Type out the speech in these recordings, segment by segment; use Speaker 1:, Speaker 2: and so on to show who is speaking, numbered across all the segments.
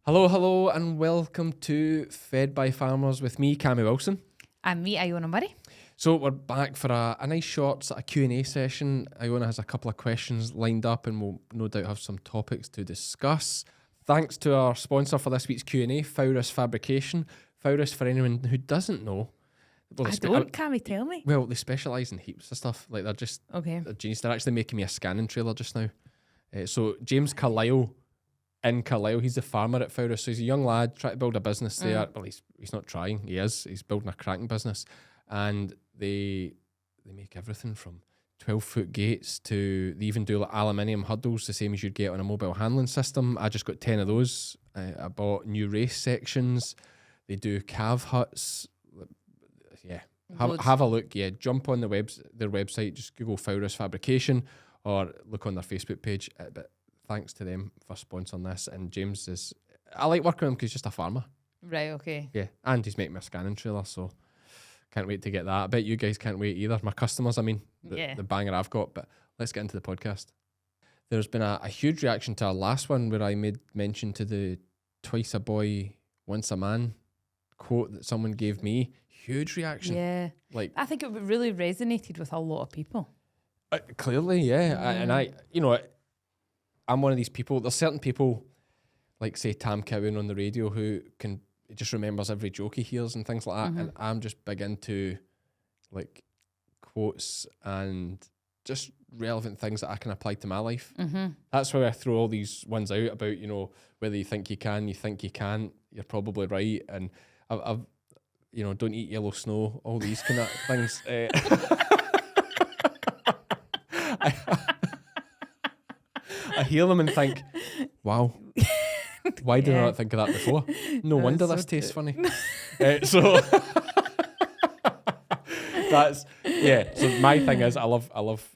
Speaker 1: Hello, and welcome to Fed by Farmers with me, Cammy Wilson.
Speaker 2: And me, Iona Murray.
Speaker 1: So we're back for a nice short sort of Q&A session. Iona has a couple of questions lined up and we'll no doubt have some topics to discuss. Thanks to our sponsor for this week's Q&A, Fowris Fabrication. Fowris, for anyone who doesn't know...
Speaker 2: Well, Cammy, tell me.
Speaker 1: Well, they specialise in heaps of stuff. Like, they're just...
Speaker 2: Okay.
Speaker 1: They're genius. They're actually making me a scanning trailer just now. So James Carlisle... In Carlisle, he's the farmer at Fowris, so he's a young lad trying to build a business there. Well, he's not trying, he is. He's building a cracking business, and they make everything from 12-foot gates to they even do like aluminium hurdles, the same as you'd get on a mobile handling system. I just got 10 of those. I bought new race sections. They do calf huts. Yeah, have a look. Yeah, jump on their website. Just Google Fowris Fabrication or look on their Facebook page. But thanks to them for sponsoring this. And James is... I like working with him because he's just a farmer.
Speaker 2: Right, okay.
Speaker 1: Yeah, and he's making me a scanning trailer, so can't wait to get that. I bet you guys can't wait either. My customers, I mean, the banger I've got. But let's get into the podcast. There's been a huge reaction to our last one where I made mention to the twice a boy, once a man quote that someone gave me. Huge reaction.
Speaker 2: Yeah.
Speaker 1: Like,
Speaker 2: I think it really resonated with a lot of people.
Speaker 1: Clearly, yeah. I'm one of these people. There's certain people, like say Tam Cowan on the radio, who just remembers every joke he hears and things like that. And I'm just big into like quotes and just relevant things that I can apply to my life. That's why I throw all these ones out about, whether you think you can, you think you can't, you're probably right. And I've don't eat yellow snow, all these kind of things. I hear them and think, wow, why did I not think of that before? No wonder this tastes funny. So that's, so my thing is I love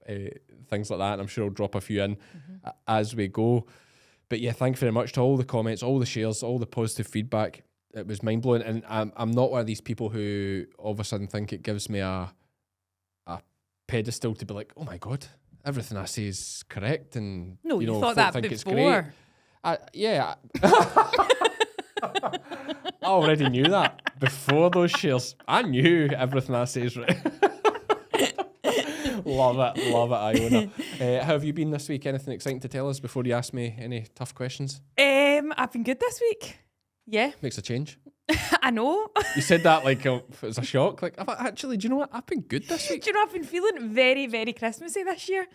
Speaker 1: things like that, and I'm sure I'll drop a few in as we go. But yeah, thank you very much to all the comments, all the shares, all the positive feedback. It was mind-blowing, and I'm not one of these people who all of a sudden think it gives me a pedestal to be like, oh my God, everything I say is correct, and
Speaker 2: no, you thought
Speaker 1: that
Speaker 2: think
Speaker 1: before. It's great. I already knew that before those shares. I knew everything I say is right. Love it, Iona. How have you been this week? Anything exciting to tell us before you ask me any tough questions?
Speaker 2: I've been good this week. Yeah.
Speaker 1: Makes a change.
Speaker 2: I know.
Speaker 1: You said that like it was a shock. Like, actually, do you know what? I've been good this week.
Speaker 2: Do you know, I've been feeling very, very Christmassy this year.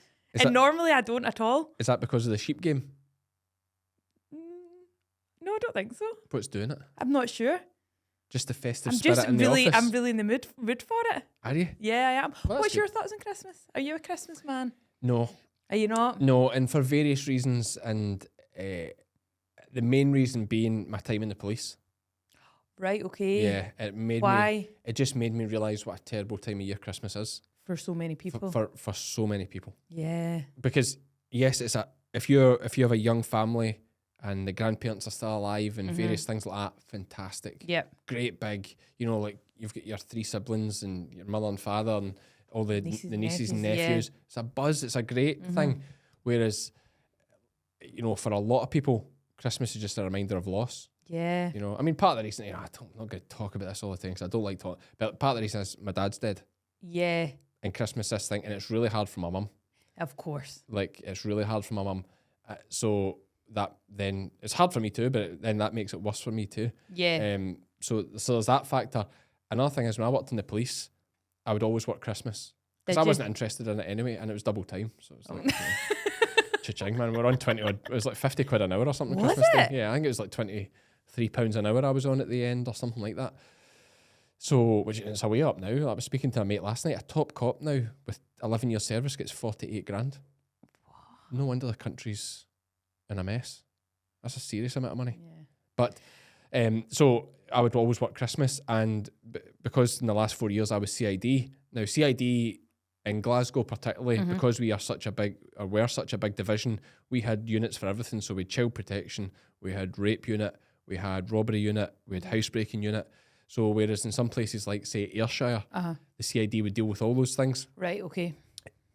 Speaker 2: Normally I don't at all.
Speaker 1: Is that because of the sheep game?
Speaker 2: No, I don't think so.
Speaker 1: What's doing it?
Speaker 2: I'm not sure.
Speaker 1: Just the festive spirit in the office?
Speaker 2: I'm really in the mood for it.
Speaker 1: Are you?
Speaker 2: Yeah, I am.
Speaker 1: Well,
Speaker 2: what's your thoughts on Christmas? Are you a Christmas man?
Speaker 1: No.
Speaker 2: Are you not?
Speaker 1: No, and for various reasons, and the main reason being my time in the police.
Speaker 2: Right, okay.
Speaker 1: Yeah, it just made me realise what a terrible time of year Christmas is.
Speaker 2: For so many people.
Speaker 1: For so many people.
Speaker 2: Yeah.
Speaker 1: Because yes, if you have a young family and the grandparents are still alive and various things like that, fantastic.
Speaker 2: Yep.
Speaker 1: Great big, like you've got your 3 siblings and your mother and father and all the nieces and nephews. Yeah. It's a buzz, it's a great thing. Whereas, for a lot of people, Christmas is just a reminder of loss.
Speaker 2: Yeah.
Speaker 1: I mean, part of the reason, I'm not going to talk about this all the time because I don't like talking, but part of the reason is my dad's dead.
Speaker 2: Yeah.
Speaker 1: And Christmas this thing, and it's really hard for my mum.
Speaker 2: Of course.
Speaker 1: Like, it's really hard for my mum. So that then, it's hard for me too, but then that makes it worse for me too.
Speaker 2: Yeah.
Speaker 1: So there's that factor. Another thing is when I worked in the police, I would always work Christmas. Because I wasn't interested in it anyway, and it was double time. So it was like, cha-ching, man. We're on 20 odd, it was like 50 quid an hour or something.
Speaker 2: Was
Speaker 1: Christmas
Speaker 2: it?
Speaker 1: Day. Yeah, I think it was like £23 an hour I was on at the end or something like that. So, which is a way up now. I was speaking to a mate last night. A top cop now with 11 years service gets 48 grand. No wonder the country's in a mess. That's a serious amount of money.
Speaker 2: Yeah.
Speaker 1: But, so I would always work Christmas, and because in the last 4 years I was CID. Now CID in Glasgow particularly, because we're such a big division, we had units for everything. So we had child protection, we had rape unit, we had robbery unit, we had housebreaking unit. So whereas in some places like, say, Ayrshire, the CID would deal with all those things.
Speaker 2: Right, okay.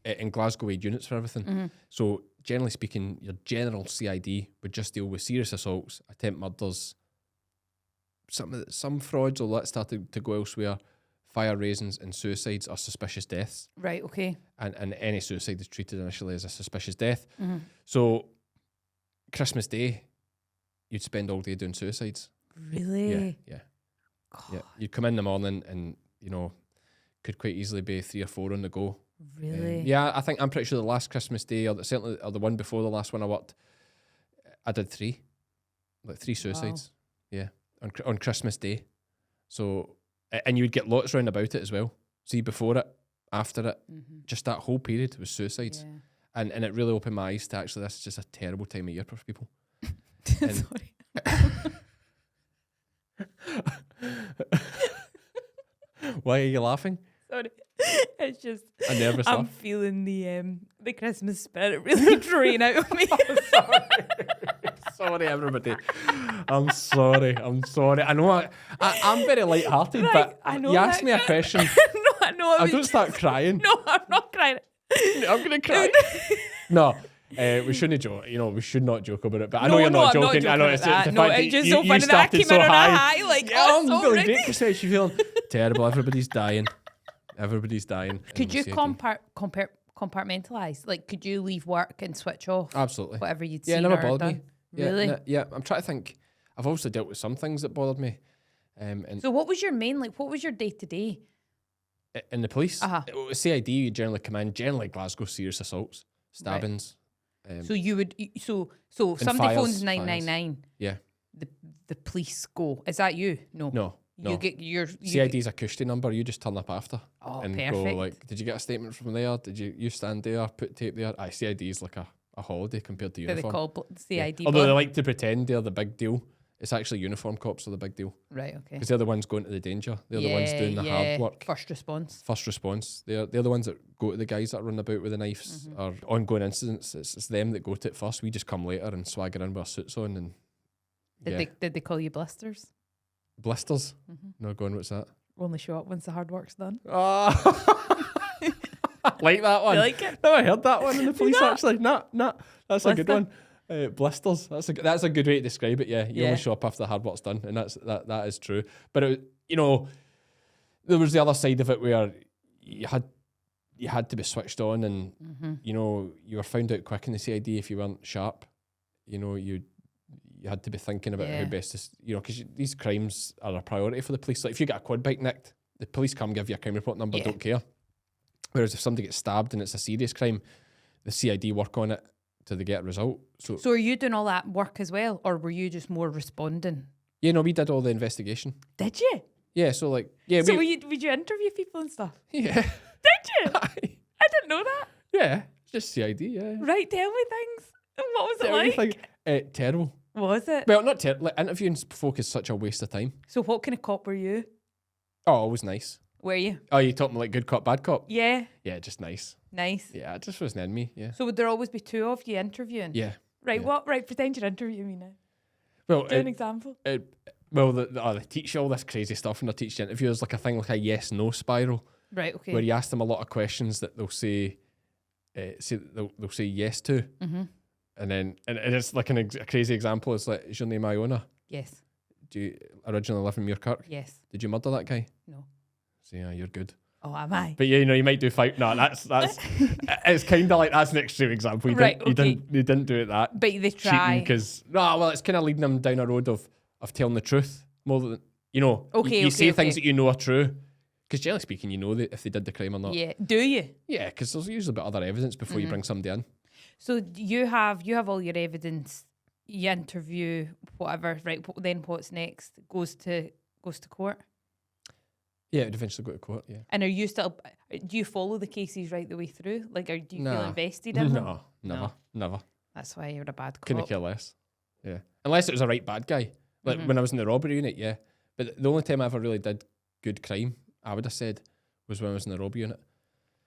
Speaker 1: in Glasgow we had units for everything.
Speaker 2: Mm-hmm.
Speaker 1: So generally speaking, your general CID would just deal with serious assaults, attempt murders, some frauds, all that started to go elsewhere. Fire raisings and suicides are suspicious deaths.
Speaker 2: Right, okay.
Speaker 1: And any suicide is treated initially as a suspicious death.
Speaker 2: Mm-hmm.
Speaker 1: So Christmas Day, you'd spend all day doing suicides.
Speaker 2: Really?
Speaker 1: Yeah. You'd come in the morning and, you know, could quite easily be 3 or 4 on the go.
Speaker 2: Really?
Speaker 1: Yeah, I'm pretty sure the last Christmas Day, or certainly or the one before the last one I worked, I did 3. Like 3 suicides. Wow. Yeah. On Christmas Day. So, and you would get lots round about it as well. See, before it, after it, just that whole period was suicides. Yeah. And it really opened my eyes to actually this is just a terrible time of year for people.
Speaker 2: Sorry.
Speaker 1: Why are you laughing?
Speaker 2: Sorry. It's just
Speaker 1: a nervous
Speaker 2: I'm
Speaker 1: laugh.
Speaker 2: feeling the Christmas spirit really drain out of me.
Speaker 1: Sorry, everybody. I'm sorry. I know I'm very light-hearted, right, but I know you asked me a question.
Speaker 2: No, I know.
Speaker 1: I don't start crying.
Speaker 2: No, I'm not crying.
Speaker 1: I'm going to cry. No. We shouldn't joke. You know, we should not joke about it. But I know you're not joking. I know it's the fact
Speaker 2: it's just so funny that I came in on a high. Like,
Speaker 1: yeah, I'm feeling great because you're feeling terrible. Everybody's dying.
Speaker 2: Could you compartmentalize? Like, could you leave work and switch off?
Speaker 1: Absolutely.
Speaker 2: Whatever you'd seen
Speaker 1: never
Speaker 2: or
Speaker 1: bothered
Speaker 2: done?
Speaker 1: me.
Speaker 2: Really?
Speaker 1: Yeah. I'm trying to think. I've obviously dealt with some things that bothered me. And
Speaker 2: so what was your main, like, what was your day-to-day?
Speaker 1: In the police? CID, you generally come in, generally Glasgow serious assaults, stabbings.
Speaker 2: Right. So you would, so somebody phones 999.
Speaker 1: Yeah.
Speaker 2: The police go. Is that you? No. You get your
Speaker 1: CID's a cushy number. You just turn up after
Speaker 2: and
Speaker 1: perfect. Go like, did you get a statement from there? Did you stand there, put tape there? CID's like a holiday compared to uniform.
Speaker 2: They call CID.
Speaker 1: Yeah. Although they like to pretend they're the big deal. It's actually uniform cops are the big deal.
Speaker 2: Right, okay.
Speaker 1: Because they're the ones going to the danger. They're the ones doing the hard work.
Speaker 2: First response.
Speaker 1: They're the ones that go to the guys that run about with the knives or ongoing incidents. It's them that go to it first. We just come later and swagger in with our suits on. And
Speaker 2: Did they call you blisters?
Speaker 1: Blisters? No, go on, what's that?
Speaker 2: Only show up once the hard work's done.
Speaker 1: Like that one.
Speaker 2: You like it?
Speaker 1: Never heard that one in the police actually. Nah. That's a good one. Blisters. That's a good way to describe it. Yeah, you only show up after the hard work's done, and that is true. But there was the other side of it where you had to be switched on, and you were found out quick in the CID if you weren't sharp. You had to be thinking about how best to, because these crimes are a priority for the police. Like if you get a quad bike nicked, the police come give you a crime report number, don't care. Whereas if somebody gets stabbed and it's a serious crime, the CID work on it till they get a result. So
Speaker 2: are you doing all that work as well, or were you just more responding?
Speaker 1: Yeah, no, we did all the investigation.
Speaker 2: Did you?
Speaker 1: Yeah, so like,
Speaker 2: So would you interview people and stuff?
Speaker 1: Yeah.
Speaker 2: Did you? I didn't know that.
Speaker 1: Yeah, just CID, yeah.
Speaker 2: Right, tell me things. What was it like?
Speaker 1: Terrible.
Speaker 2: Was it?
Speaker 1: Well, not terrible. Like, interviewing folk is such a waste of time.
Speaker 2: So what kind of cop were you?
Speaker 1: Oh, always nice.
Speaker 2: Were you?
Speaker 1: Oh, you talking like good cop, bad cop?
Speaker 2: Yeah.
Speaker 1: Yeah, just nice.
Speaker 2: Nice.
Speaker 1: Yeah, it just wasn't in me, yeah.
Speaker 2: So would there always be 2 of you interviewing?
Speaker 1: Yeah.
Speaker 2: Right,
Speaker 1: yeah.
Speaker 2: what? Right, pretend you're interviewing me now.
Speaker 1: Well,
Speaker 2: do an example.
Speaker 1: They teach you all this crazy stuff and they teach you interviewers like a thing like a yes-no spiral.
Speaker 2: Right, okay.
Speaker 1: Where you ask them a lot of questions that they'll say they'll say yes to.
Speaker 2: Mm-hmm.
Speaker 1: And then and it's like a crazy example is like, is your name Iona?
Speaker 2: Yes.
Speaker 1: Do you originally live in Muirkirk?
Speaker 2: Yes.
Speaker 1: Did you murder that guy?
Speaker 2: No.
Speaker 1: So yeah, you're good.
Speaker 2: Oh, am I?
Speaker 1: But yeah, you might do fight. No, that's it's kind of like that's an extreme example. You didn't do it that.
Speaker 2: But they try
Speaker 1: because it's kind of leading them down a road of telling the truth more than you say things that you know are true. Because generally speaking, you know that if they did the crime or not.
Speaker 2: Yeah. Do you?
Speaker 1: Yeah, because there's usually a bit other evidence before you bring somebody in.
Speaker 2: So you have all your evidence. You interview whatever. Right. Then what's next? Goes to court.
Speaker 1: Yeah, it'd eventually go to court, yeah.
Speaker 2: And are you still, do you follow the cases right the way through? Like, do you feel invested in them?
Speaker 1: No, never.
Speaker 2: That's why you're a bad cop.
Speaker 1: Couldn't care less. Yeah. Unless it was a right bad guy. Like when I was in the robbery unit, yeah. But the only time I ever really did good crime, I would have said, was when I was in the robbery unit.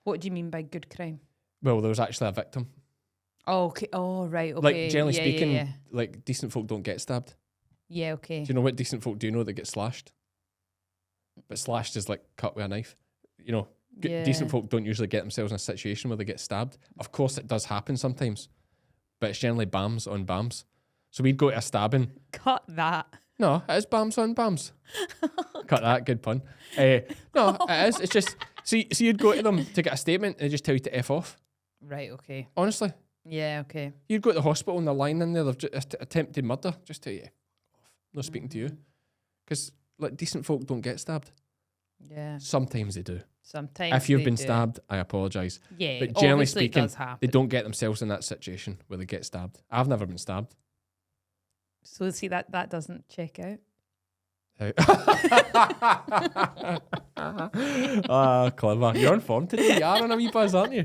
Speaker 2: What do you mean by good crime?
Speaker 1: Well, there was actually a victim.
Speaker 2: Oh, okay. Oh, right, okay.
Speaker 1: Like, generally speaking, like, decent folk don't get stabbed.
Speaker 2: Yeah, okay.
Speaker 1: Do you know what decent folk do that get slashed? But slashed is like cut with a knife. Decent folk don't usually get themselves in a situation where they get stabbed. Of course, it does happen sometimes, but it's generally bams on bams. So we'd go to a stabbing.
Speaker 2: Cut that.
Speaker 1: No, it is bams on bams. Cut that, good pun. No, it is. It's just, see, you'd go to them to get a statement and they just tell you to F off.
Speaker 2: Right, okay.
Speaker 1: Honestly.
Speaker 2: Yeah, okay.
Speaker 1: You'd go to the hospital and they're lying in there, they've attempted murder, just tell you, not speaking to you. Because like decent folk don't get stabbed.
Speaker 2: Yeah.
Speaker 1: Sometimes they do.
Speaker 2: Sometimes
Speaker 1: if you've been
Speaker 2: do.
Speaker 1: stabbed, I apologise.
Speaker 2: Yeah,
Speaker 1: but generally
Speaker 2: obviously
Speaker 1: speaking,
Speaker 2: it does happen.
Speaker 1: they don't get themselves in that situation where they get stabbed. I've never been stabbed.
Speaker 2: So see, that doesn't check out.
Speaker 1: Clever. You're on form today. You are on a wee buzz, aren't you?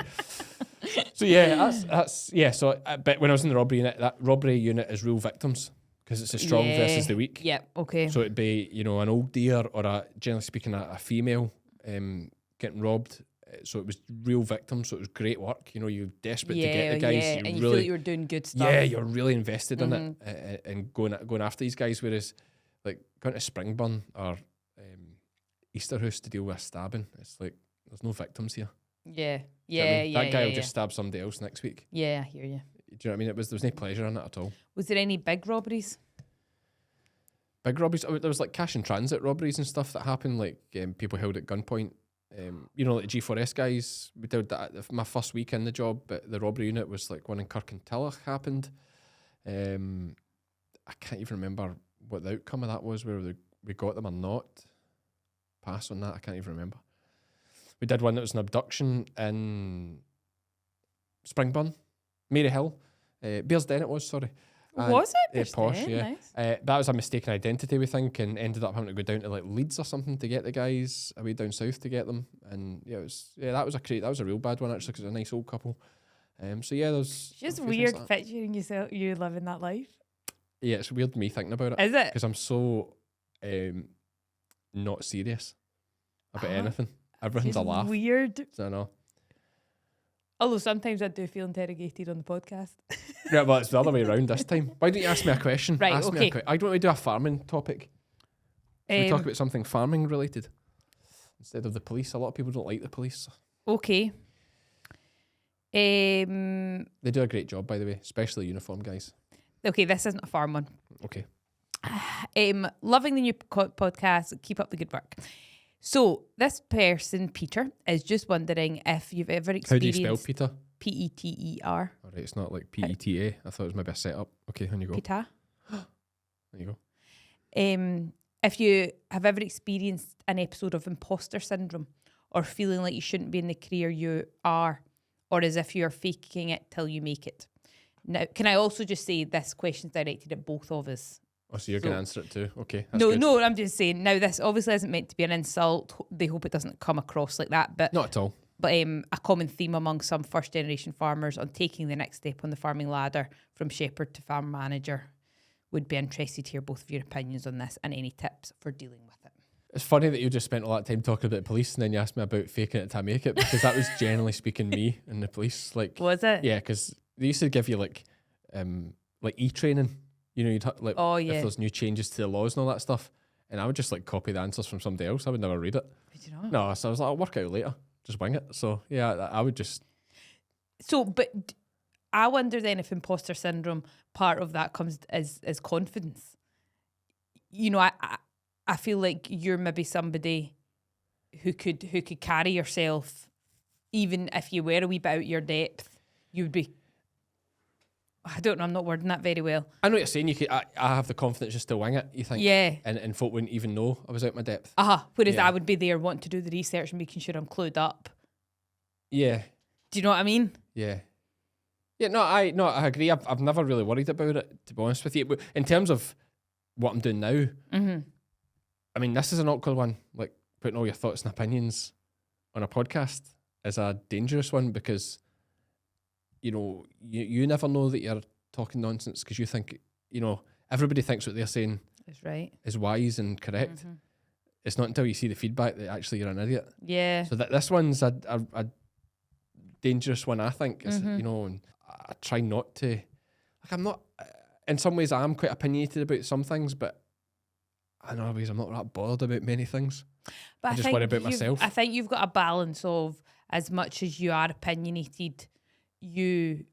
Speaker 1: So yeah, that's yeah. So, but when I was in the robbery unit, that robbery unit is real victims because it's the strong versus the weak.
Speaker 2: Yeah. Okay.
Speaker 1: So it'd be an old deer or generally speaking a female getting robbed. So it was real victims. So it was great work. You're desperate to get the guys.
Speaker 2: Yeah, and you feel like you were doing good stuff.
Speaker 1: Yeah, you're really invested in it and going after these guys. Whereas like going to Springburn or Easterhouse to deal with a stabbing, it's like there's no victims here.
Speaker 2: Yeah,
Speaker 1: Do you know what I mean? That guy will
Speaker 2: yeah.
Speaker 1: just stab somebody else next week.
Speaker 2: Yeah, I hear you.
Speaker 1: Do you know what I mean? There was no pleasure in it at all.
Speaker 2: Was there any big robberies?
Speaker 1: Big robberies. There was like cash in transit robberies and stuff that happened. Like people held at gunpoint. Like the G4S guys. We did that my first week in the job, but the robbery unit was like one in Kirkintilloch happened. I can't even remember what the outcome of that was, whether we got them or not. Pass on that. I can't even remember. We did one that was an abduction in Springburn, Maryhill, Bearsden it was, sorry. And,
Speaker 2: was it?
Speaker 1: Posh, yeah.
Speaker 2: Nice.
Speaker 1: That was a mistaken identity, we think, and ended up having to go down to like Leeds or something to get the guys, away down south to get them. And that was a real bad one actually, because it was a nice old couple. So yeah, there's
Speaker 2: just weird picturing you living that life.
Speaker 1: Yeah, it's weird me thinking about it.
Speaker 2: Is it?
Speaker 1: Because I'm so not serious about anything. Everything's a laugh.
Speaker 2: Weird.
Speaker 1: I know.
Speaker 2: Although sometimes I do feel interrogated on the podcast.
Speaker 1: Yeah, well, it's the other way around this time. Why don't you ask me a question?
Speaker 2: Right,
Speaker 1: ask
Speaker 2: okay.
Speaker 1: me I don't want to do a farming topic. Should we talk about something farming related instead of the police? A lot of people don't like the police.
Speaker 2: Okay.
Speaker 1: They do a great job, by the way, especially uniform guys.
Speaker 2: Okay, this isn't a farm one.
Speaker 1: Okay.
Speaker 2: Loving the new podcast. Keep up the good work. So this person, Peter, is just wondering if you've ever experienced...
Speaker 1: How do you spell Peter?
Speaker 2: Peter.
Speaker 1: All right, it's not like Peta. I thought it was maybe a setup. Okay, on you go.
Speaker 2: Peter.
Speaker 1: There you go.
Speaker 2: If you have ever experienced an episode of imposter syndrome or feeling like you shouldn't be in the career you are, or as if you're faking it till you make it. Now, can I also just say this question's directed at both of us?
Speaker 1: Oh, so you're going to answer it too? Okay.
Speaker 2: No, I'm just saying, now this obviously isn't meant to be an insult. They hope it doesn't come across like that. But
Speaker 1: not at all.
Speaker 2: But a common theme among some first-generation farmers on taking the next step on the farming ladder from shepherd to farm manager. Would be interested to hear both of your opinions on this and any tips for dealing with it.
Speaker 1: It's funny that you just spent all that time talking about the police and then you asked me about faking it till I make it, because that was generally speaking me and the police. Like,
Speaker 2: was it?
Speaker 1: Yeah, because they used to give you like e-training. You'd if there's new changes to the laws and all that stuff, and I would just like copy the answers from somebody else. I would never read it.
Speaker 2: Did you not?
Speaker 1: No, so I was like, I'll work out later. Just wing it. So yeah, I would just.
Speaker 2: So, but I wonder then if imposter syndrome, part of that comes as confidence. I feel like you're maybe somebody who could carry yourself, even if you were a wee bit out your depth. You would be. I don't know. I'm not wording that very well.
Speaker 1: I know what you're saying. I have the confidence just to wing it. You think?
Speaker 2: Yeah.
Speaker 1: And folk wouldn't even know I was out my depth.
Speaker 2: Whereas I would be there wanting to do the research and making sure I'm clued up.
Speaker 1: Yeah.
Speaker 2: Do you know what I mean?
Speaker 1: Yeah. Yeah. I agree. I've never really worried about it, to be honest with you. But in terms of what I'm doing now, I mean, this is an awkward one. Like putting all your thoughts and opinions on a podcast is a dangerous one, because you never know that you're talking nonsense, because you think, everybody thinks what they're saying
Speaker 2: is right,
Speaker 1: is wise and correct.
Speaker 2: Mm-hmm.
Speaker 1: It's not until you see the feedback that actually you're an idiot.
Speaker 2: Yeah.
Speaker 1: So this one's a dangerous one, I think. And I try not to. Like, I'm not. In some ways, I am quite opinionated about some things, but in other ways, I'm not that bothered about many things.
Speaker 2: But
Speaker 1: I just worry about myself.
Speaker 2: I think you've got a balance of, as much as you are opinionated, you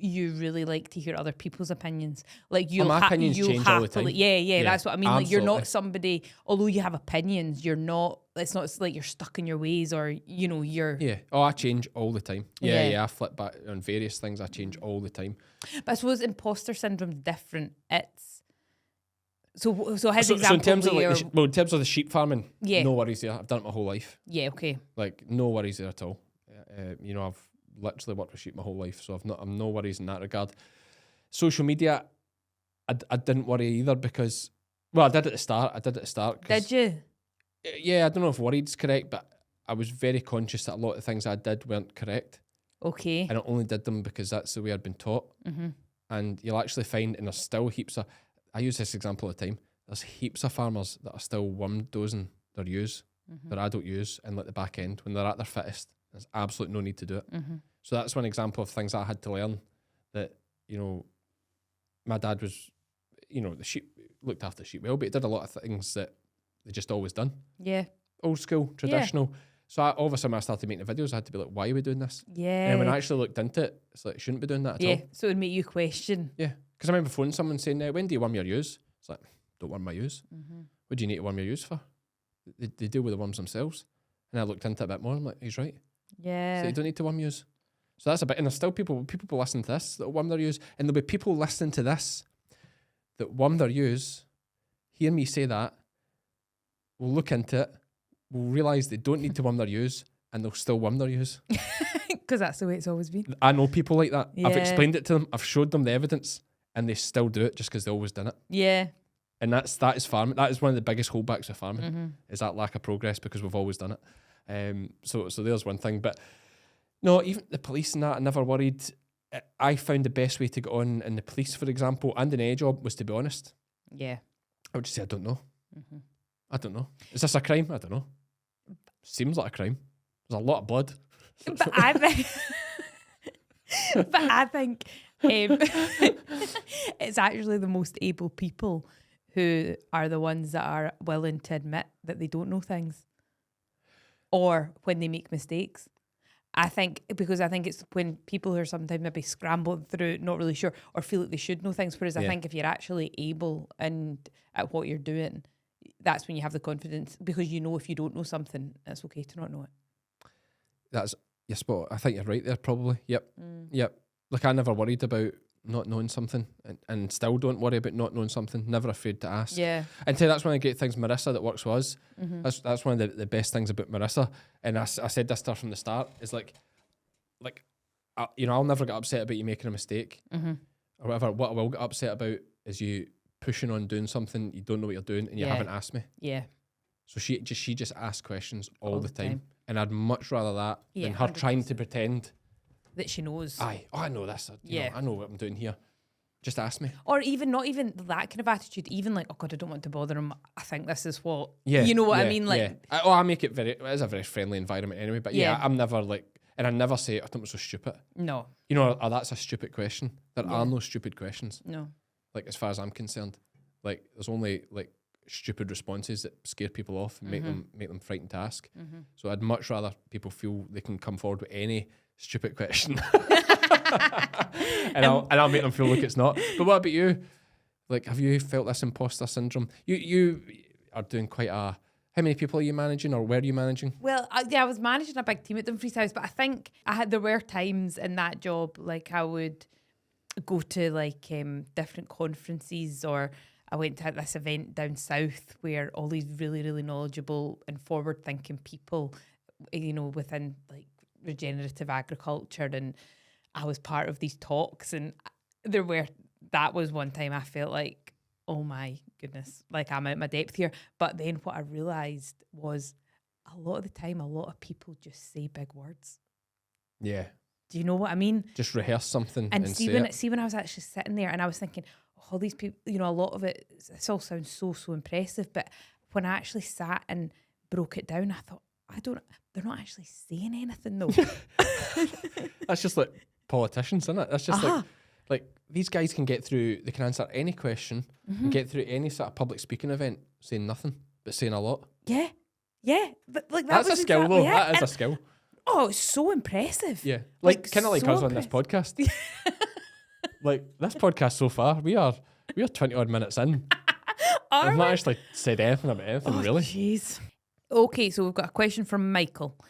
Speaker 2: really like to hear other people's opinions. Like you'll
Speaker 1: opinions change all the time.
Speaker 2: Yeah, that's what I mean. Like you're
Speaker 1: absolutely.
Speaker 2: not somebody, although you have opinions, you're not. It's not like you're stuck in your ways, or you're.
Speaker 1: Yeah. Oh, I change all the time. Yeah,
Speaker 2: Yeah.
Speaker 1: I flip back on various things. I change all the time.
Speaker 2: But I suppose imposter syndrome's different. It's so his example.
Speaker 1: So in terms of
Speaker 2: where,
Speaker 1: in terms of the sheep farming,
Speaker 2: Yeah.
Speaker 1: no worries there. I've done it my whole life.
Speaker 2: yeah, okay,
Speaker 1: Like no worries there at all. I've literally worked with sheep my whole life, so I'm no worries in that regard. Social media, I didn't worry either because, well, I did at the start. 'Cause,
Speaker 2: did you?
Speaker 1: Yeah, I don't know if worried's correct, but I was very conscious that a lot of things I did weren't correct,
Speaker 2: Okay.
Speaker 1: and I only did them because that's the way I'd been taught.
Speaker 2: Mm-hmm.
Speaker 1: And you'll actually find, and there's still heaps of, I use this example all the time, there's heaps of farmers that are still worm dosing their ewes, their adult ewes, in like the back end when they're at their fittest. There's absolutely no need to do it.
Speaker 2: Mm-hmm.
Speaker 1: So that's one example of things I had to learn, that, my dad was, the sheep, looked after the sheep well, but he did a lot of things that they just always done.
Speaker 2: Yeah.
Speaker 1: Old school, traditional. So all of a sudden when I started making the videos, I had to be like, why are we doing this?
Speaker 2: Yeah.
Speaker 1: And when I actually looked into it, it's like, shouldn't be doing that at all.
Speaker 2: Yeah. So it would make you question.
Speaker 1: Yeah. Because I remember phoning someone saying, when do you worm your ewes? It's like, don't worm my ewes.
Speaker 2: Mm-hmm.
Speaker 1: What do you need to worm your ewes for? They deal with the worms themselves. And I looked into it a bit more. I'm like, he's right.
Speaker 2: Yeah.
Speaker 1: So you don't need to worm ewes. So that's a bit, and there's still people listening to this that worm their ewes, and there'll be people listening to this that worm their ewes, hear me say that, will look into it, will realise they don't need to worm their ewes, and they'll still worm their ewes.
Speaker 2: Because that's the way it's always been.
Speaker 1: I know people like that. I've
Speaker 2: Yeah.
Speaker 1: explained it to them, I've showed them the evidence, and they still do it just because they always done it.
Speaker 2: Yeah.
Speaker 1: And that is farming. That is one of the biggest holdbacks of farming,
Speaker 2: Mm-hmm.
Speaker 1: is that lack of progress because we've always done it. So there's one thing. But no, even the police and that, I never worried. I found the best way to get on in the police, for example, and in any job, was to be honest.
Speaker 2: Yeah.
Speaker 1: I would just say, I don't know.
Speaker 2: Mm-hmm.
Speaker 1: I don't know. Is this a crime? I don't know. Seems like a crime. There's a lot of blood.
Speaker 2: But I think, it's actually the most able people who are the ones that are willing to admit that they don't know things, or when they make mistakes. I think it's when people who are sometimes maybe scrambling through, not really sure, or feel like they should know things. Whereas I think if you're actually able and at what you're doing, that's when you have the confidence, because if you don't know something, it's okay to not know it.
Speaker 1: That's your spot. I think you're right there, probably. Yep. Like, I never worried about not knowing something, and still don't worry about not knowing something. Never afraid to ask.
Speaker 2: Yeah.
Speaker 1: And tell you, that's one of the great things, Marissa, that works with us.
Speaker 2: Mm-hmm.
Speaker 1: That's one of the best things about Marissa. And I said this to her from the start, is I'll never get upset about you making a mistake,
Speaker 2: Mm-hmm.
Speaker 1: or whatever. What I will get upset about is you pushing on doing something you don't know what you're doing and you haven't asked me.
Speaker 2: Yeah.
Speaker 1: So she just asks questions all the time. And I'd much rather that than her
Speaker 2: 100%.
Speaker 1: trying to pretend
Speaker 2: That she knows.
Speaker 1: I know this. I know what I'm doing here. Just ask me.
Speaker 2: Or even not even that kind of attitude, even like, oh God, I don't want to bother him. I think this is what,
Speaker 1: Yeah,
Speaker 2: you know what I
Speaker 1: yeah,
Speaker 2: mean? Like,
Speaker 1: yeah. I make it it is a very friendly environment anyway. But yeah,
Speaker 2: Yeah.
Speaker 1: I'm never like, and I never say, I think it's so stupid.
Speaker 2: no,
Speaker 1: That's a stupid question. There are no stupid questions.
Speaker 2: no.
Speaker 1: Like, as far as I'm concerned, like, there's only like stupid responses that scare people off and make them frightened to ask.
Speaker 2: Mm-hmm.
Speaker 1: So I'd much rather people feel they can come forward with any stupid question. and I'll make them feel like it's not. But what about you? Like, have you felt this imposter syndrome? You are doing quite a. How many people are you managing, or were you managing?
Speaker 2: Well, I was managing a big team at Dumfries House, but I think there were times in that job, like I would go to like different conferences, or I went to this event down south where all these really, really knowledgeable and forward-thinking people, within like regenerative agriculture, and I was part of these talks, and that was one time I felt like, oh my goodness, like I'm out my depth here. But then what I realised was a lot of the time, a lot of people just say big words.
Speaker 1: Yeah.
Speaker 2: Do you know what I mean?
Speaker 1: Just rehearse something and
Speaker 2: see
Speaker 1: say
Speaker 2: when
Speaker 1: it.
Speaker 2: see when I was actually sitting there and I was thinking, all these people, a lot of it, this all sounds so impressive. But when I actually sat and broke it down, I thought, they're not actually saying anything though.
Speaker 1: That's just like politicians, isn't it? That's just like, Like, these guys can get through, they can answer any question and get through any sort of public speaking event saying nothing, but saying a lot.
Speaker 2: Yeah. Yeah. Like
Speaker 1: That's a skill, though. That is a skill.
Speaker 2: Oh, it's so impressive.
Speaker 1: Yeah. Like kind of like
Speaker 2: so
Speaker 1: us on this podcast. Like, this podcast so far, we are 20 odd minutes in. We've not actually said anything about anything, really.
Speaker 2: Jeez. Okay, so we've got a question from Michael.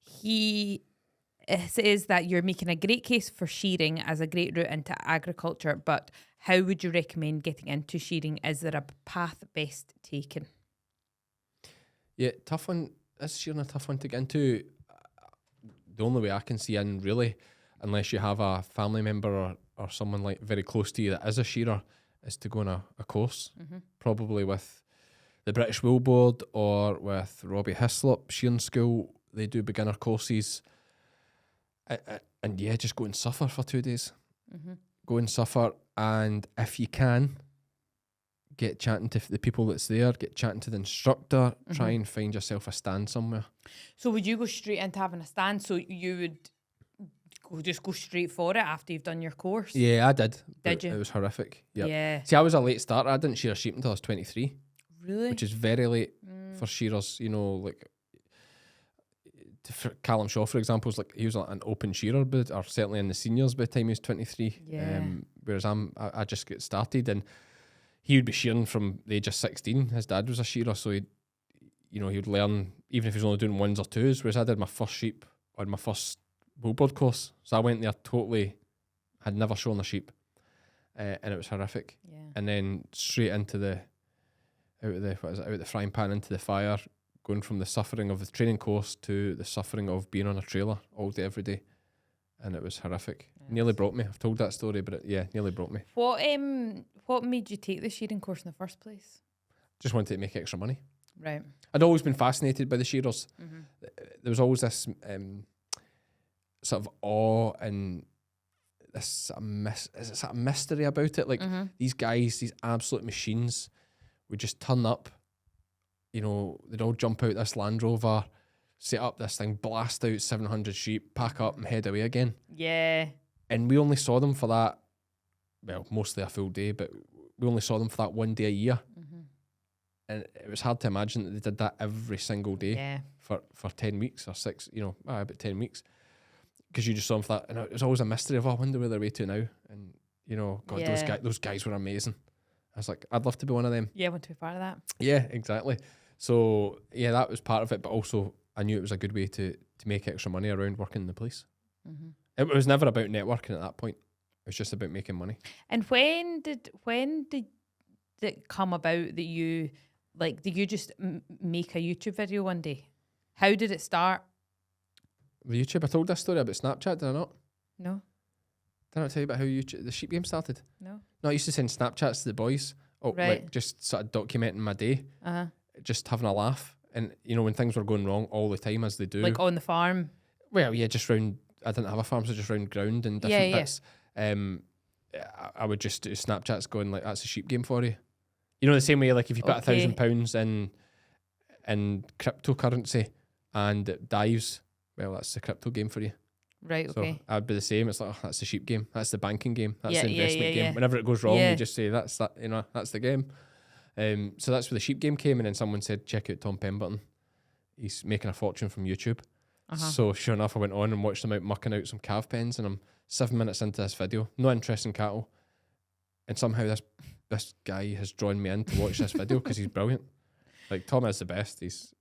Speaker 2: He says that you're making a great case for shearing as a great route into agriculture, but how would you recommend getting into shearing? Is there a path best taken?
Speaker 1: Yeah, tough one. Is shearing a tough one to get into? The only way I can see in, really, unless you have a family member or someone like very close to you that is a shearer, is to go on a course, probably with the British Wool Board or with Robbie Hislop Shearing School. They do beginner courses. And yeah, just go and suffer for 2 days. Go and suffer, and if you can, get chatting to the people that's there, get chatting to the instructor, try and find yourself a stand somewhere. So
Speaker 2: would you go straight into having a stand? So you would just go straight for it after you've done your course?
Speaker 1: Yeah, I did.
Speaker 2: Did you?
Speaker 1: It was horrific. Yep.
Speaker 2: Yeah.
Speaker 1: See, I was a late starter. I didn't shear a sheep until I was 23.
Speaker 2: Really?
Speaker 1: Which is very late for shearers, you know, like for Callum Shaw, for example, was like he was like an open shearer, but or certainly in the seniors by the time he was 23.
Speaker 2: Yeah.
Speaker 1: Whereas I just get started, and he would be shearing from the age of 16. His dad was a shearer, so he would learn even if he was only doing ones or twos. Whereas I did my first sheep on my first Woolboard course, so I went there totally had never shown a sheep, and it was horrific.
Speaker 2: Yeah.
Speaker 1: And then straight into out of the frying pan into the fire, going from the suffering of the training course to the suffering of being on a trailer all day, every day. And it was horrific. Yes. Nearly broke me. I've told that story, but nearly broke me.
Speaker 2: What made you take the shearing course in the first place?
Speaker 1: Just wanted to make extra money.
Speaker 2: Right.
Speaker 1: I'd always been fascinated by the shearers. There was always this sort of awe and this sort of mystery about it. Like these guys, these absolute machines would just turn up, you know, they'd all jump out this Land Rover, set up this thing, blast out 700 sheep, pack up and head away again.
Speaker 2: Yeah.
Speaker 1: And we only saw them for that, well, mostly a full day, but we only saw them for that 1 day a year. And it was hard to imagine that they did that every single day for 10 weeks or 6, about 10 weeks. Because you just saw them for that. And it was always a mystery of, I wonder where they're way to now. And, God, those guys were amazing. I was like, I'd love to be one of them.
Speaker 2: Yeah, I want to be part of that.
Speaker 1: Yeah, exactly. So, yeah, that was part of it. But also, I knew it was a good way to make extra money around working in the police. It was never about networking at that point. It was just about making money.
Speaker 2: And when did it come about that you, did you just make a YouTube video one day? How did it start?
Speaker 1: The YouTube, I told this story about Snapchat, did I not?
Speaker 2: No.
Speaker 1: Did I not tell you about how the sheep game started?
Speaker 2: No.
Speaker 1: No, I used to send Snapchats to the boys. Oh,
Speaker 2: right.
Speaker 1: Like just sort of documenting my day. Just having a laugh. And, when things were going wrong all the time, as they do.
Speaker 2: Like on the farm?
Speaker 1: Well, yeah, just round, I didn't have a farm, so just round ground and different bits. I would just do Snapchats going like, that's a sheep game for you. You know, the same way, like if you put £1,000 in cryptocurrency and it dives, well, that's the crypto game for you.
Speaker 2: Right, okay.
Speaker 1: So I'd be the same. It's like, oh, that's the sheep game. That's the banking game. That's the investment game.
Speaker 2: Yeah.
Speaker 1: Whenever it goes wrong, you just say, that's the game. So that's where the sheep game came. And then someone said, check out Tom Pemberton. He's making a fortune from YouTube. So sure enough, I went on and watched him out mucking out some calf pens. And I'm 7 minutes into this video. No interest in cattle. And somehow this guy has drawn me in to watch this video because he's brilliant. Like, Tom is the best. He's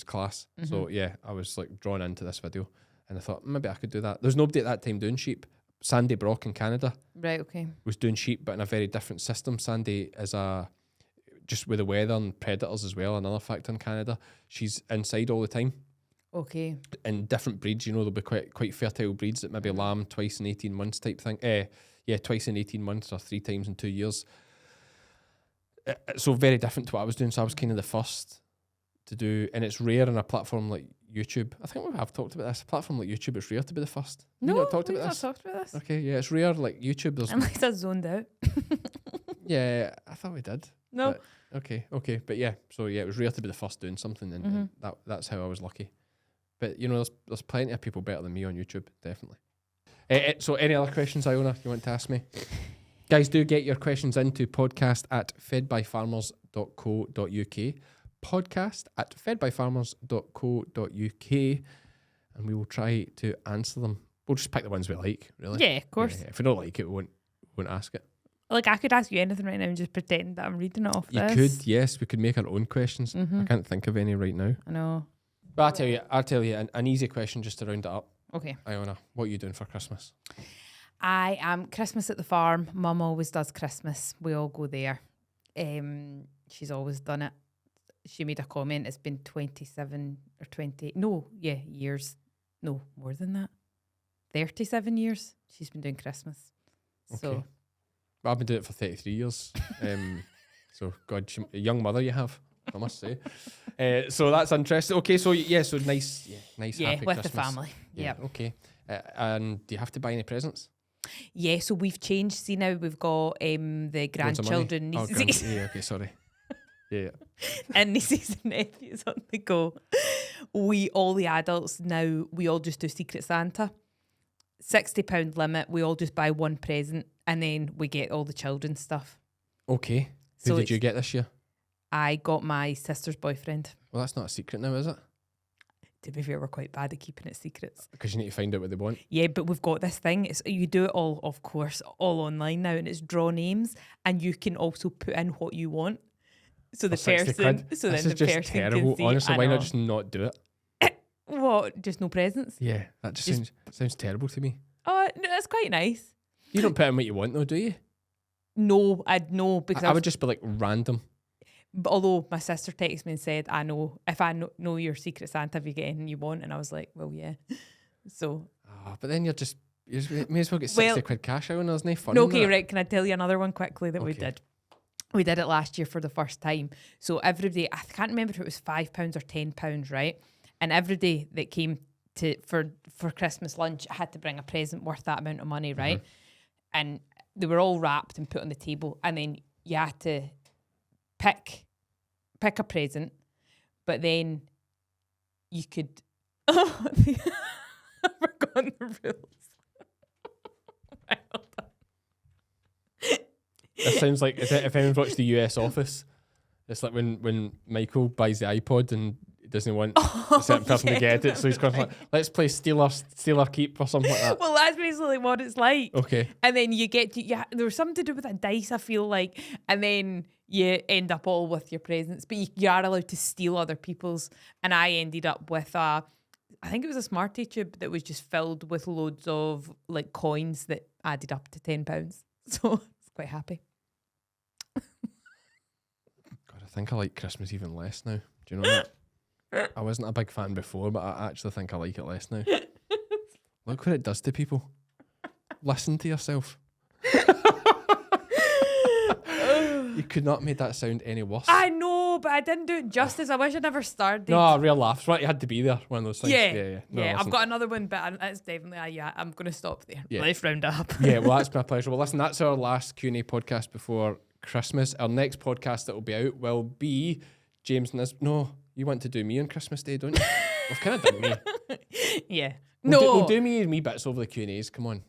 Speaker 1: class. So yeah, I was like drawn into this video. And I thought, maybe I could do that. There was nobody at that time doing sheep. Sandy Brock in Canada was doing sheep, but in a very different system. Sandy is just with the weather and predators as well, another factor in Canada. She's inside all the time.
Speaker 2: Okay.
Speaker 1: And different breeds, there'll be quite fertile breeds that maybe lamb twice in 18 months type thing. Twice in 18 months or 3 times in 2 years. So very different to what I was doing. So I was kind of the first to do, and it's rare on a platform like YouTube. I think we have talked about this. A platform like YouTube, it's rare to be the first.
Speaker 2: No,
Speaker 1: we've not talked
Speaker 2: about this.
Speaker 1: Okay, yeah, it's rare. Like YouTube, there's
Speaker 2: unless I zoned out.
Speaker 1: Yeah, I thought we did.
Speaker 2: No.
Speaker 1: Okay, but yeah. So yeah, it was rare to be the first doing something, and that's how I was lucky. But there's plenty of people better than me on YouTube, definitely. So any other questions, Iona, you want to ask me? Guys, do get your questions into podcast@fedbyfarmers.co.uk. podcast@fedbyfarmers.co.uk, and we will try to answer them. We'll just pick the ones we like, really.
Speaker 2: Yeah, of course.
Speaker 1: Yeah, if we don't like it, we won't ask it.
Speaker 2: Like, I could ask you anything right now and just pretend that I'm reading it off
Speaker 1: You
Speaker 2: this.
Speaker 1: could, yes. We could make our own questions. I can't think of any right now.
Speaker 2: I know.
Speaker 1: But I'll tell you an easy question just to round it up.
Speaker 2: Okay.
Speaker 1: Iona, what are you doing for Christmas?
Speaker 2: I am Christmas at the farm. Mum always does Christmas. We all go there. She's always done it. She made a comment. It's been 27 or 20. Years. No, more than that. 37 years she's been doing Christmas.
Speaker 1: Okay.
Speaker 2: So
Speaker 1: Well, I've been doing it for 33 years. So, God, a young mother you have, I must say. So that's interesting. Okay, so so nice, happy
Speaker 2: with
Speaker 1: Christmas.
Speaker 2: the family.
Speaker 1: Yeah, okay. And do you have to buy any presents?
Speaker 2: Yeah, so we've changed. See, now we've got the
Speaker 1: Loads of money?
Speaker 2: grandchildren,
Speaker 1: Oh,
Speaker 2: nieces,
Speaker 1: yeah, okay, sorry. Yeah.
Speaker 2: and nieces and nephews on the go. All the adults now, we all just do Secret Santa. £60 limit. We all just buy one present, and then we get all the children's stuff.
Speaker 1: Okay. Who
Speaker 2: So
Speaker 1: did you get this year?
Speaker 2: I got my sister's boyfriend.
Speaker 1: Well, that's not a secret now, is it?
Speaker 2: To be fair, we're quite bad at keeping it secrets.
Speaker 1: Because you need to find out what they want.
Speaker 2: Yeah, but we've got this thing. You do it all, of course, all online now, and it's draw names, and you can also put in what you want. So the
Speaker 1: For 60
Speaker 2: person,
Speaker 1: quid?
Speaker 2: so
Speaker 1: This
Speaker 2: then
Speaker 1: is
Speaker 2: the
Speaker 1: just
Speaker 2: person
Speaker 1: terrible.
Speaker 2: can see.
Speaker 1: Honestly,
Speaker 2: I
Speaker 1: why
Speaker 2: know.
Speaker 1: not just not do it?
Speaker 2: What? Just no presents?
Speaker 1: Yeah, that just sounds terrible to me.
Speaker 2: Oh, no, that's quite nice.
Speaker 1: You don't put in what you want, though, do you?
Speaker 2: No, I'd know because
Speaker 1: I would just be like random.
Speaker 2: But although my sister texted me and said, I know, if I know your Secret Santa, have you get anything you want? And I was like, well, yeah. So.
Speaker 1: Oh, but then you may as well get 60 quid cash out and there's no fun.
Speaker 2: No,
Speaker 1: in
Speaker 2: okay,
Speaker 1: that.
Speaker 2: right. Can I tell you another one quickly that we
Speaker 1: Okay.
Speaker 2: did? We did it last year for the first time. So every day, I can't remember if it was £5 or £10, right? And every day that came for Christmas lunch, I had to bring a present worth that amount of money, right? And they were all wrapped and put on the table. And then you had to pick a present, but then you could. Oh, I've forgotten the rules. Right, hold on.
Speaker 1: This sounds like if anyone's watched the US Office, it's like when Michael buys the iPod and he doesn't want a certain person to get it, so he's going like, let's play Steal Our Keep or something like that.
Speaker 2: Well, that's basically what it's like.
Speaker 1: Okay.
Speaker 2: And then you get to, there was something to do with a dice, I feel like, and then you end up all with your presents, but you are allowed to steal other people's. And I ended up with I think it was a Smartie tube that was just filled with loads of like coins that added up to £10. So I was quite happy.
Speaker 1: God, I think I like Christmas even less now. Do you know that? I wasn't a big fan before, but I actually think I like it less now. Look what it does to people. Listen to yourself. You could not make that sound any worse.
Speaker 2: I know, but I didn't do it justice. I wish I never started.
Speaker 1: No, real laughs. Right, you had to be there. One of those things.
Speaker 2: Yeah.
Speaker 1: No,
Speaker 2: I've
Speaker 1: listen.
Speaker 2: got another one, but it's definitely I'm going to stop there.
Speaker 1: Yeah.
Speaker 2: Let's round up.
Speaker 1: Yeah, well, that's my pleasure. Well, listen, that's our last Q&A podcast before Christmas. Our next podcast that will be out will be James and No, you want to do me on Christmas Day, don't you? We've kind of done me.
Speaker 2: Yeah.
Speaker 1: We'll do me and me bits over the Q&As. Come on.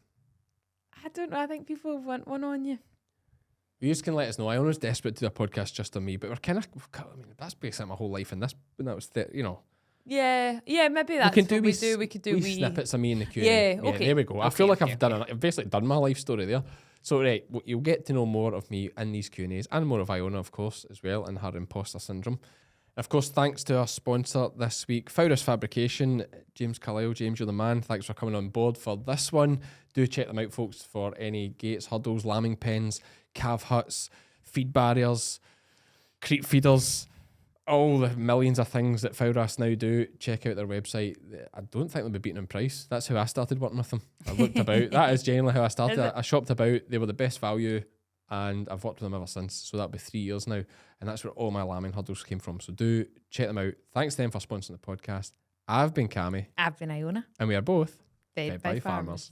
Speaker 2: I don't know. I think people want one on you.
Speaker 1: You just can let us know. I was desperate to do a podcast just on me, but we're kind of, that's basically my whole life in this. When that was,
Speaker 2: Yeah, maybe that's
Speaker 1: we can
Speaker 2: what we do. We could do
Speaker 1: wee snippets of me in the Q&A.
Speaker 2: Yeah, okay.
Speaker 1: There we go. I
Speaker 2: Okay,
Speaker 1: feel like
Speaker 2: okay,
Speaker 1: I've basically done my life story there. So, right, you'll get to know more of me in these Q&As and more of Iona, of course, as well, and her imposter syndrome. Of course, thanks to our sponsor this week, Fowler's Fabrication. James Carlisle. James, you're the man. Thanks for coming on board for this one. Do check them out, folks, for any gates, hurdles, lambing pens, calf huts, feed barriers, creep feeders, all the millions of things that Fowler's now do. Check out their website. I don't think they'll be beaten in price. That's how I started working with them. I looked about. That is generally how I started. I shopped about. They were the best value, and I've worked with them ever since. So that'll be 3 years now. And that's where all my lambing hurdles came from. So do check them out. Thanks to them for sponsoring the podcast. I've been Cammy.
Speaker 2: I've been Iona.
Speaker 1: And we are both
Speaker 2: Fed by farmers.